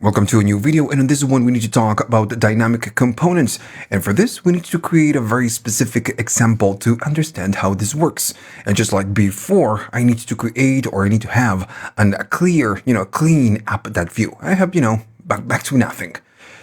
Welcome to a new video, and in this one we need to talk about dynamic components, and for this we need to create a very specific example to understand how this works. And just like before, I need to create, or I need to have a clear, clean app.view. I have, back to nothing.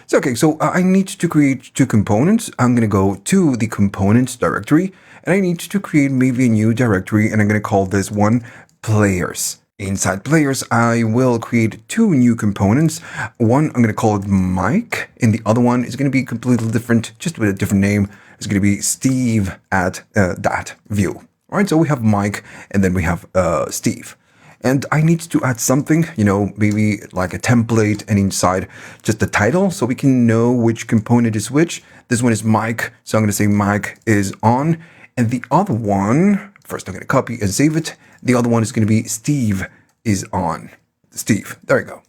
So okay, so I need to create two components. I'm gonna go to the components directory, and I need to create maybe a new directory, and I'm gonna call this one players. Inside players, I will create two new components. One, I'm going to call it Mike, and the other one is going to be completely different, just with a different name. It's going to be Steve at that view. All right, so we have Mike, and then we have Steve. And I need to add something, maybe like a template, and inside just the title, so we can know which component is which. This one is Mike, so I'm going to say Mike is on. And the other one, first I'm going to copy and save it. The other one is going to be Steve is on. Steve, there you go.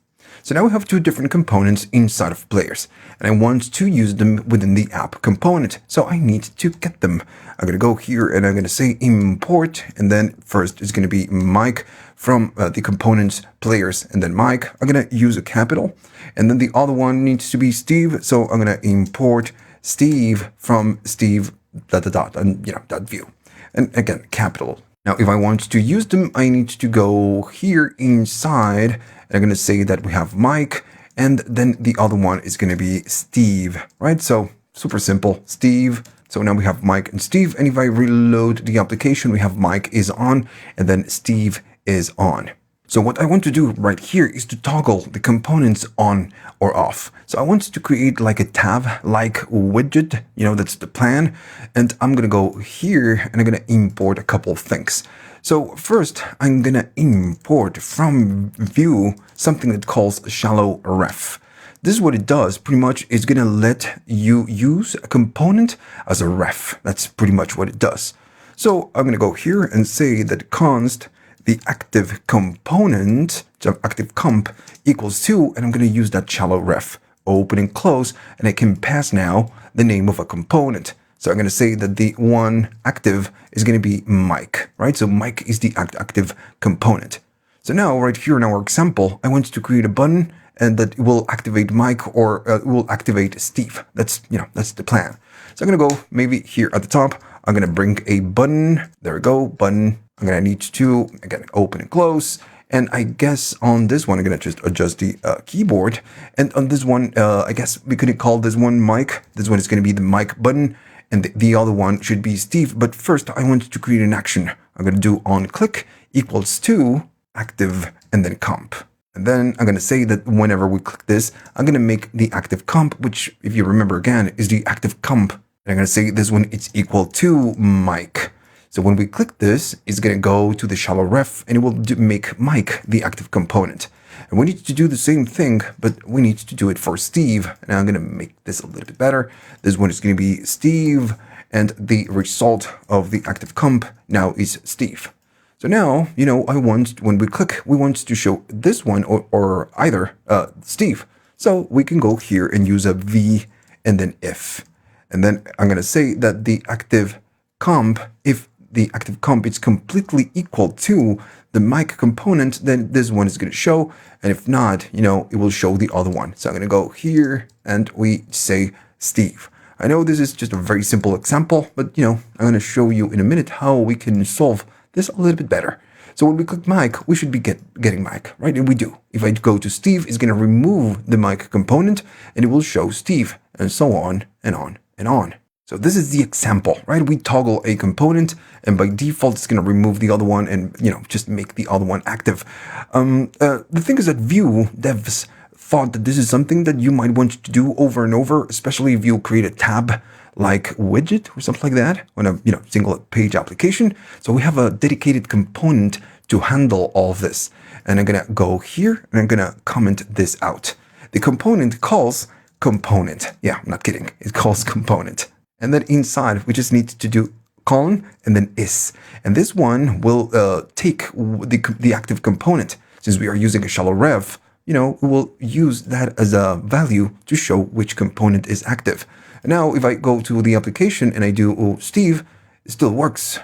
So now we have two different components inside of players, and I want to use them within the app component. So I need to get them. I'm going to go here and I'm going to say import, and then first it's going to be Mike from the components players, and then Mike. I'm going to use a capital, and then the other one needs to be Steve. So I'm going to import Steve from Steve and that view, and again capital. Now, if I want to use them, I need to go here inside, and I'm going to say that we have Mike, and then the other one is going to be Steve, right? So super simple, Steve. So now we have Mike and Steve, and if I reload the application, we have Mike is on, and then Steve is on. So what I want to do right here is to toggle the components on or off. So I want to create like a tab-like widget, that's the plan. And I'm going to go here and I'm going to import a couple of things. So first, I'm going to import from Vue something that calls shallow ref. This is what it does. Pretty much it's going to let you use a component as a ref. That's pretty much what it does. So I'm going to go here and say that const the active component, active comp equals 2, and I'm going to use that shallow ref, open and close, and I can pass now the name of a component. So I'm going to say that the one active is going to be Mike, right? So Mike is the active component. So now right here in our example, I want to create a button and that will activate Mike or will activate Steve. That's the plan. So I'm going to go maybe here at the top. I'm going to bring a button. There we go, button. I'm going to need to, again, open and close. And I guess on this one, I'm going to just adjust the keyboard. And on this one, I guess we could call this one Mike. This one is going to be the Mike button. And the other one should be Steve. But first, I want to create an action. I'm going to do on click equals to active and then comp. And then I'm going to say that whenever we click this, I'm going to make the active comp, which, if you remember again, is the active comp. And I'm going to say this one, it's equal to Mike. So when we click this, it's going to go to the shallow ref, and it will make Mike the active component. And we need to do the same thing, but we need to do it for Steve. And I'm going to make this a little bit better. This one is going to be Steve, and the result of the active comp now is Steve. So now, I want, when we click, we want to show this one or either Steve. So we can go here and use a v and then if. And then I'm going to say that the active comp, if the active comp is completely equal to the Mike component, then this one is going to show. And if not, it will show the other one. So I'm going to go here and we say Steve. I know this is just a very simple example, but I'm going to show you in a minute how we can solve this a little bit better. So when we click Mike, we should be getting Mike, right? And we do. If I go to Steve, it's going to remove the Mike component and it will show Steve, and so on and on and on. So this is the example, right? We toggle a component, and by default, it's going to remove the other one and, just make the other one active. The thing is that Vue devs thought that this is something that you might want to do over and over, especially if you create a tab-like widget or something like that on a single page application. So we have a dedicated component to handle all of this. And I'm going to go here and I'm going to comment this out. The component calls component. Yeah, I'm not kidding. It calls component. And then inside, we just need to do colon and then is. And this one will take the active component. Since we are using a shallow ref, we will use that as a value to show which component is active. And now if I go to the application and I do Steve, it still works,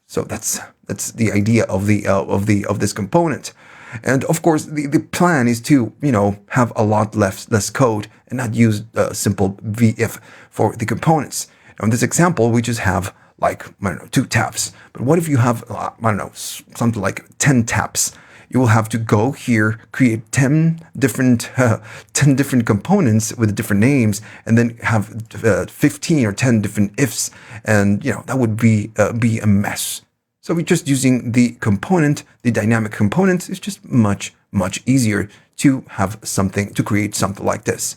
So that's the idea of this component. And of course, the plan is to, have a lot less code and not use simple VIF for the components. Now, in this example, we just have like, I don't know, 2 tabs. But what if you have, I don't know, something like 10 tabs? You will have to go here, create 10 different 10 different components with different names, and then have 15 or 10 different ifs, and that would be a mess. So we're just using the component, the dynamic component is just much easier to have something, to create something like this.